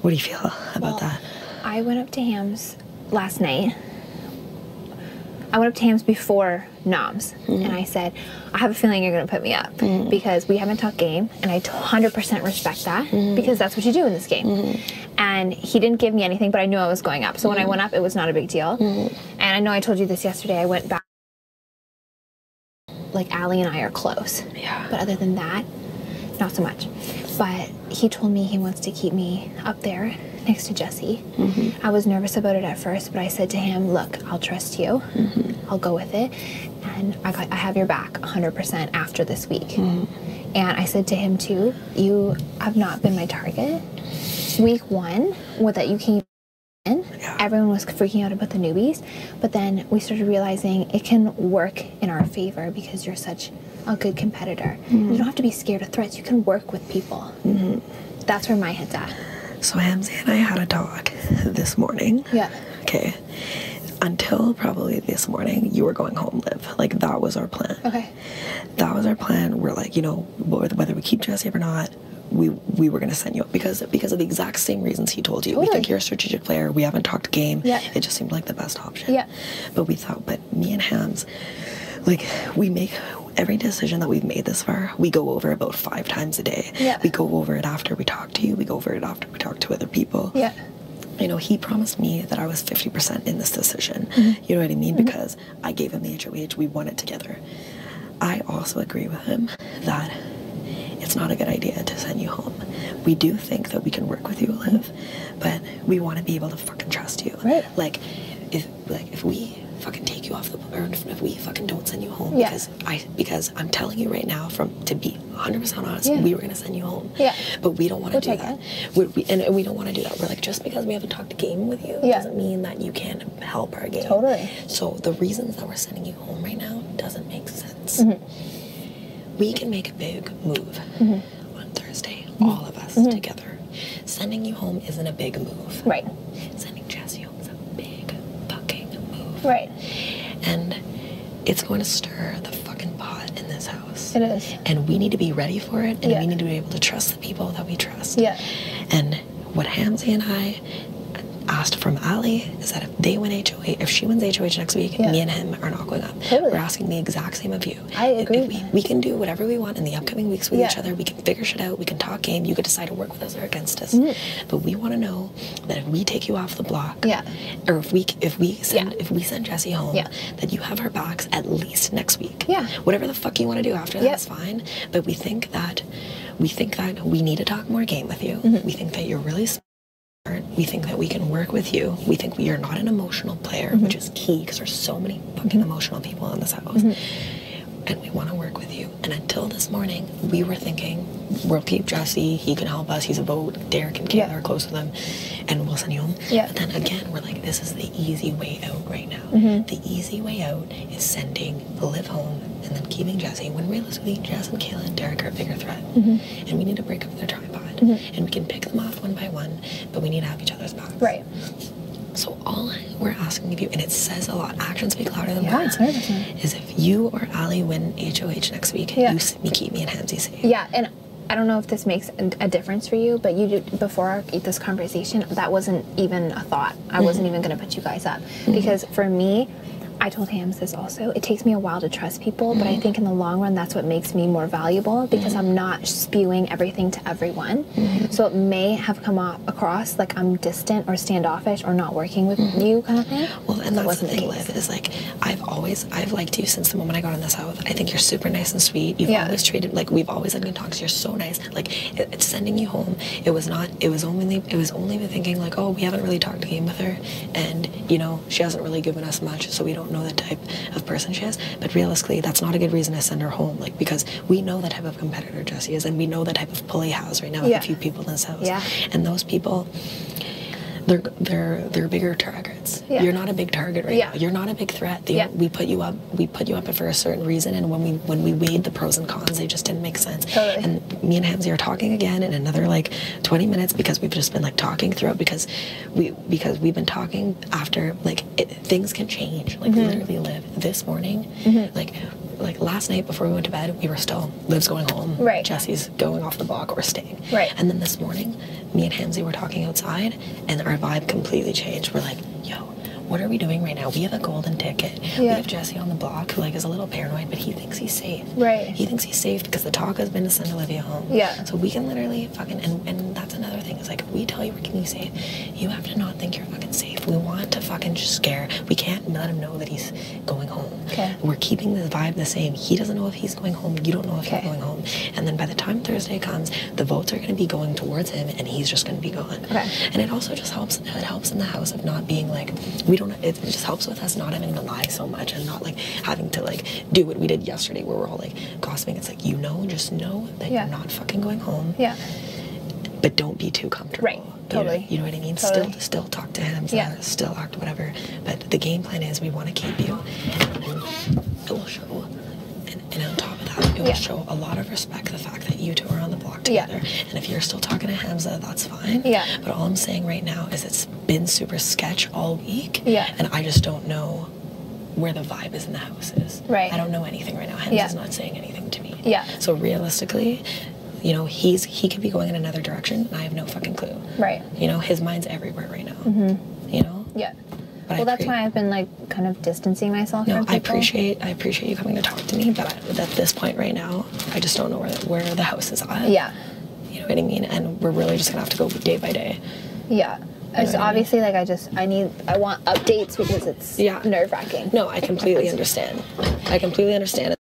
What do you feel about that? I went up to Ham's last night. I went up to Ham's before Noms, and I said, I have a feeling you're going to put me up because we haven't talked game, and I 100% respect that because that's what you do in this game. And he didn't give me anything, but I knew I was going up. So when I went up, it was not a big deal. And I know I told you this yesterday. I went back. Like, Allie and I are close. Yeah. But other than that, not so much. But he told me he wants to keep me up there next to Jesse. I was nervous about it at first, but I said to him, look, I'll trust you. I'll go with it. And I have your back 100% after this week. And I said to him, too, you have not been my target. Week 1, with that you came in, everyone was freaking out about the newbies. But then we started realizing it can work in our favor because you're such a good competitor. You don't have to be scared of threats. You can work with people. That's where my head's at. So Hamzy and I had a talk this morning. Yeah. Okay. Until probably this morning, you were going home live. Like, that was our plan. Okay. That was our plan. We're like, you know, whether we keep Jesse or not, we were going to send you up because of the exact same reasons he told you. Totally. We think you're a strategic player. We haven't talked game. Yeah. It just seemed like the best option. Yeah. But we thought, but me and Hams, like, we make every decision that we've made this far, we go over about 5 times a day. Yeah. We go over it after we talk to you. We go over it after we talk to other people. Yeah. You know, he promised me that I was 50% in this decision. You know what I mean? Because I gave him the HOH. We won it together. I also agree with him that it's not a good idea to send you home. We do think that we can work with you, Liv, but we want to be able to fucking trust you. Right. Like, if we fucking take you off the, or if we fucking don't send you home, Yeah. because I'm telling you right now, to be 100% honest, we were gonna send you home. Yeah. But we don't want to do take that. it. And we don't want to do that. We're like, just because we haven't talked a game with you doesn't mean that you can't help our game. Totally. So the reasons that we're sending you home right now doesn't make sense. We can make a big move on Thursday, all of us together. Sending you home isn't a big move. Right. Sending Jesse home is a big fucking move. Right. And it's going to stir the fucking pot in this house. It is. And we need to be ready for it, and Yeah. we need to be able to trust the people that we trust. Yeah. And what Hamzy and I asked from Ali is that if they win HOH, if she wins HOH next week, me and him are not going up. Totally. We're asking the exact same of you. I agree If with that. we can do whatever we want in the upcoming weeks with Yeah. each other. We can figure shit out. We can talk game. You could decide to work with us or against us. But we want to know that if we take you off the block, or if we send Jessie home, that you have her backs at least next week. Yeah. Whatever the fuck you want to do after that is fine. But we think that we need to talk more game with you. We think that you're really smart. We think that we can work with you. We think you're not an emotional player, which is key because there's so many fucking emotional people in this house. And we want to work with you. And until this morning, we were thinking, we'll keep Jesse, he can help us, he's a vote, Derek and Kayla are close with him, and we'll send you home. But then again, we're like, this is the easy way out right now. The easy way out is sending Liv home and then keeping Jesse, when realistically, Jess and Kayla and Derek are a bigger threat. And we need to break up their tripod. And we can pick them off one by one, but we need to have each other's backs. Right. So all we're asking of you, and it says a lot, actions speak louder than words, 100%. is if you or Ali win HOH next week, you keep me and Hamzy safe. Yeah, and I don't know if this makes a difference for you, but before this conversation, that wasn't even a thought. I wasn't even going to put you guys up. Because for me, I told Hams this also, it takes me a while to trust people, but I think in the long run, that's what makes me more valuable because I'm not spewing everything to everyone. So it may have come across like I'm distant or standoffish or not working with you kind of thing. Well, and that's the thing, Liv, is like, I've liked you since the moment I got in this house. I think you're super nice and sweet. You've always treated, like, we've always had good talks. You're so nice. Like, it's sending you home. It was only the thinking, like, oh, we haven't really talked a game with her, and, you know, she hasn't really given us much, so we don't know the type of person she is. But realistically, that's not a good reason to send her home, like, because we know the type of competitor Jessie is, and we know the type of pull he has right now with a few people in this house. And those people, they're bigger targets. You're not a big target right now. You're not a big threat. We put you up for a certain reason, and when we weighed the pros and cons, they just didn't make sense. And me and Hamzy are talking again in another like 20 minutes because we've just been like talking throughout because we've been talking after, like, things can change, like literally Liv this morning, like like last night before we went to bed, we were still, Liv's going home. Right. Jesse's going off the block, we're staying. Right. And then this morning, me and Hamzy were talking outside, and our vibe completely changed. We're like, yo, what are we doing right now? We have a golden ticket. Yeah. We have Jesse on the block who like is a little paranoid, but he thinks he's safe. Right. He thinks he's safe because the talk has been to send Olivia home. Yeah. So we can literally fucking, and that's another thing, is like, if we tell you we're keeping you safe, you have to not think you're fucking safe. We want to fucking just scare. We can't let him know that he's going home. Okay. We're keeping the vibe the same. He doesn't know if he's going home. You don't know if Okay. he's going home. And then by the time Thursday comes, the votes are going to be going towards him, and he's just going to be gone. Okay. And it also just helps. It helps in the house of not being like, we don't. It just helps with us not having to lie so much and not like having to like do what we did yesterday, where we're all like gossiping. It's like, just know that Yeah. you're not fucking going home. Yeah. But don't be too comfortable. Right. Totally. You know what I mean? Totally. Still talk to him. Yeah. Still act whatever. But the game plan is we want to keep you. And it will show. And on top of that, it will Yeah. show a lot of respect, the fact that you two are on the block Yeah. together. And if you're still talking to Hamza, that's fine. Yeah. But all I'm saying right now is it's been super sketch all week. Yeah. And I just don't know where the vibe is in the house is. Right. I don't know anything right now. Hamza's Yeah. not saying anything to me. Yeah. So realistically, you know, he could be going in another direction, and I have no fucking clue. Right. You know, his mind's everywhere right now. You know. Yeah. But Well, that's why I've been like kind of distancing myself No, from people. I appreciate you coming to talk to me, but at this point right now, I just don't know where the house is at. Yeah. You know what I mean? And we're really just gonna have to go day by day. Yeah. It's obviously like I want updates because it's Yeah. nerve-wracking. No, I completely understand. I completely understand.